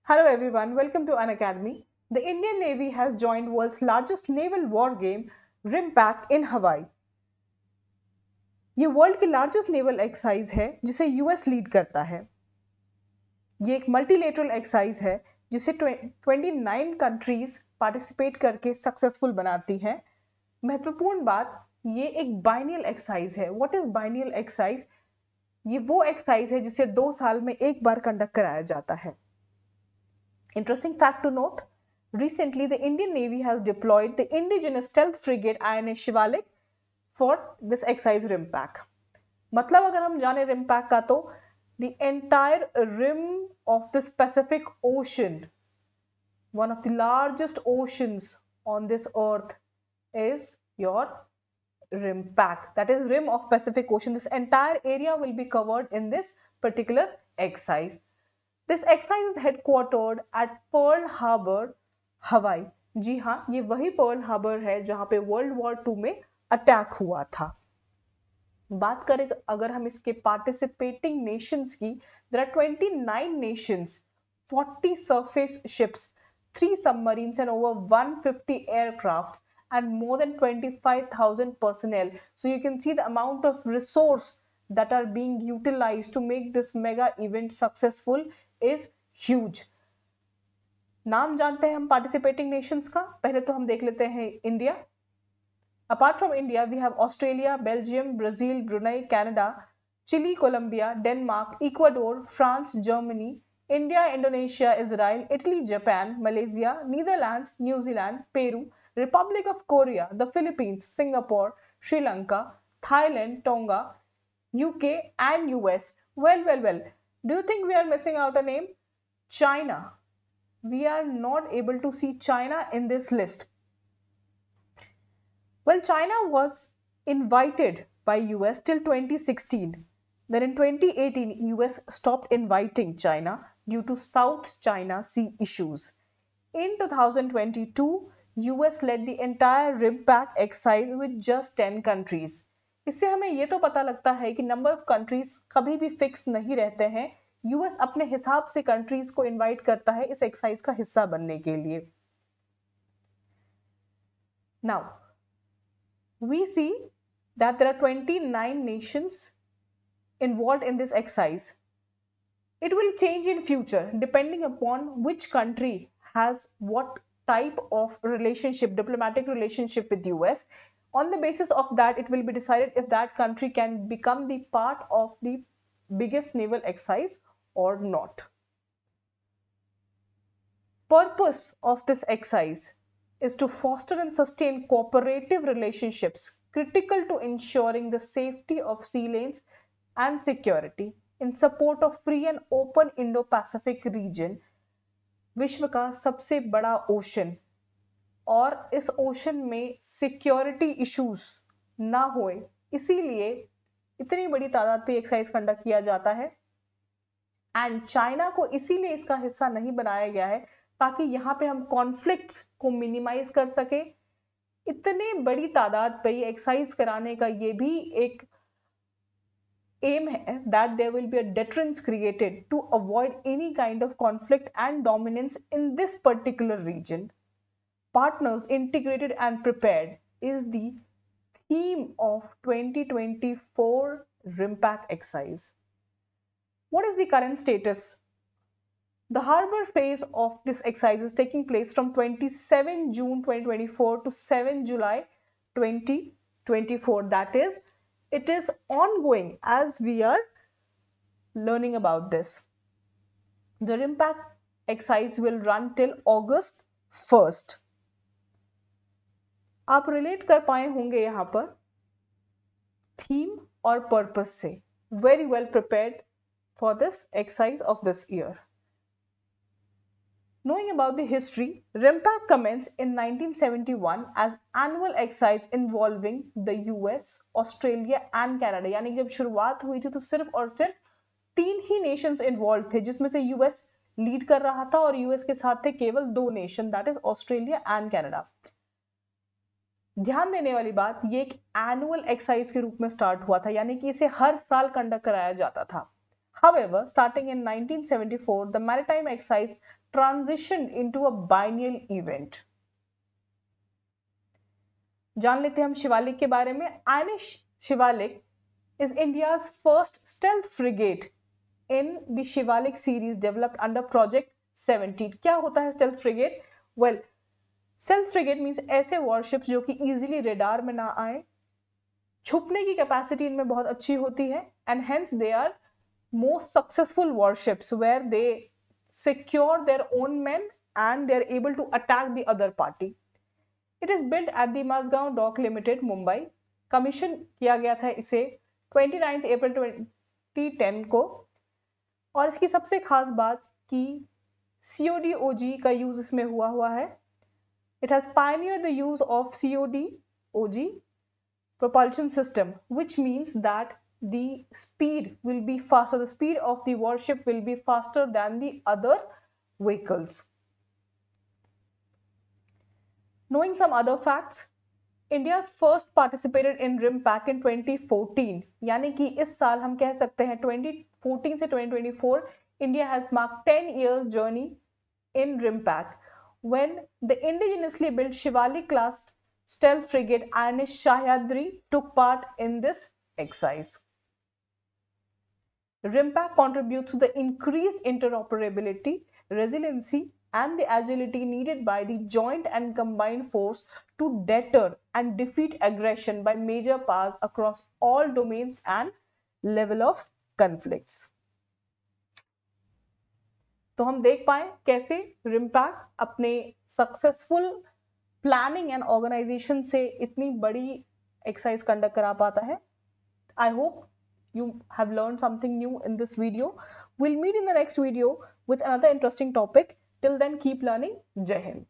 Hello everyone, welcome to Unacademy. The Indian Navy has joined world's largest naval war game, RIMPAC in Hawaii. ये world की largest naval exercise है जिसे US lead करता है। ये एक मल्टीलेटरल एक्सरसाइज है जिसे 29 कंट्रीज पार्टिसिपेट करके सक्सेसफुल बनाती हैं। महत्वपूर्ण बात, ये एक बाइनियल एक्सरसाइज है। What is biennial exercise? ये वो एक्सरसाइज है जिसे 2 साल में एक बार कंडक्ट कराया जाता है। Interesting fact to note, recently the Indian Navy has deployed the indigenous stealth frigate INS Shivalik for this exercise RIMPAC. मतलब अगर हम जाने RIMPAC का तो the entire rim of this Pacific Ocean, one of the largest oceans on this earth, is your RIMPAC. That is rim of Pacific Ocean. This entire area will be covered in this particular exercise. This exercise is headquartered at Pearl Harbor, Hawaii. जी हाँ, ये वही Pearl Harbor है जहां पे world war 2 में attack हुआ था। बात करें अगर हम इसके पार्टिसिपेटिंग नेशंस की, there are 29 nations, 40 surface ships, 3 submarines and over 150 aircrafts and more than 25,000 personnel. So you can see the amount of resource that are being utilized to make this mega event successful is huge. नाम जानते हैं हम participating Nations का। पहले तो हम देख लेते हैं India. Apart from India we have Australia, Belgium, Brazil, Brunei, Canada, Chile, Colombia, Denmark, Ecuador, France, Germany, India, Indonesia, Israel, Italy, Japan, Malaysia, Netherlands, New Zealand, Peru, Republic of Korea, the Philippines, Singapore, Sri Lanka, Thailand, Tonga, UK and US. Well. Do you think we are missing out a name? China. We are not able to see China in this list. Well, China was invited by US till 2016. Then in 2018, US stopped inviting China due to South China Sea issues. In 2022, US led the entire RIMPAC exercise with just 10 countries. इससे हमें ये तो पता लगता है कि number of countries कभी भी फिक्स नहीं रहते हैं। यूएस अपने हिसाब से कंट्रीज को इनवाइट करता है इस एक्सरसाइज का हिस्सा बनने के लिए। Now we see that there are 29 nations involved in this exercise. It will change in future depending upon which country has what type of relationship, diplomatic relationship with US. On the basis of that, it will be decided if that country can become the part of the biggest naval exercise or not. Purpose of this exercise is to foster and sustain cooperative relationships critical to ensuring the safety of sea lanes and security in support of free and open Indo-Pacific region. विश्व का सबसे बड़ा ocean और इस ocean में security issues ना होए, इसीलिए इतनी बड़ी तादाद पे एक्सरसाइज कंडक्ट किया जाता है। एंड चाइना को इसीलिए इसका हिस्सा नहीं बनाया गया है ताकि यहाँ पे हम कॉन्फ्लिक्ट्स को मिनिमाइज कर सके। इतने बड़ी तादाद पे ये एक्सरसाइज कराने का ये भी एक aim है that there will be a deterrence created to avoid any kind of conflict and dominance in this particular region. Partners integrated and prepared is the theme of 2024 RIMPAC exercise. What is the current status? The harbor phase of this exercise is taking place from 27 June 2024 to 7 July 2024. That is, it is ongoing as we are learning about this. The RIMPAC exercise will run till August 1st. आप relate कर पाए होंगे यहाँ पर theme और purpose से। Very well prepared for this exercise of this year. Knowing about the history, RIMPAC commenced in 1971 as annual exercise involving the US, Australia and Canada. यानी जब शुरुआत हुई थी तो सिर्फ और सिर्फ 3 ही नेशंस इन्वॉल्व थे, जिसमें से यूएस लीड कर रहा था और यूएस के साथ थे केवल 2 nation, that is Australia and Canada. ध्यान देने वाली बात, ये एक एनुअल एक्सरसाइज के रूप में स्टार्ट हुआ था, यानी कि इसे हर साल कंडक्ट कराया जाता था। However, starting in 1974, the maritime exercise transitioned into a biennial event. जान लेते हैं हम शिवालिक के बारे में. आइनिश Shivalik is India's first stealth frigate in the Shivalik series developed under Project 17. क्या होता है stealth frigate? Well, stealth frigate means ऐसे warships जो कि easily radar में ना आए, छुपने की कैपेसिटी इनमें बहुत अच्छी होती है, and hence they are most successful warships where they secure their own men and they are able to attack the other party. It is built at the Mazgaon Dock Limited, Mumbai. Commission किया गया था इसे 29 अप्रैल 2010 को. और इसकी सबसे खास बात कि COD-OG का यूज इसमें हुआ है. It has pioneered the use of COD-OG propulsion system, which means that the speed will be faster. The speed of the warship will be faster than the other vehicles. Knowing some other facts, India's first participated in RIMPAC in 2014. यानी कि इस साल हम कह सकते हैं 2014 से 2024 India has marked 10 years journey in RIMPAC when the indigenously built Shivalik class stealth frigate INS Sahyadri took part in this exercise. RIMPAC contributes to the increased interoperability, resiliency, and the agility needed by the joint and combined force to deter and defeat aggression by major powers across all domains and level of conflicts. तो हम देख पाए कैसे रिम्पैक अपने successful planning and organisation से इतनी बड़ी exercise conduct करा पाता है. I hope you have learned something new in this video. We'll meet in the next video with another interesting topic. Till then, keep learning. Jai Hind.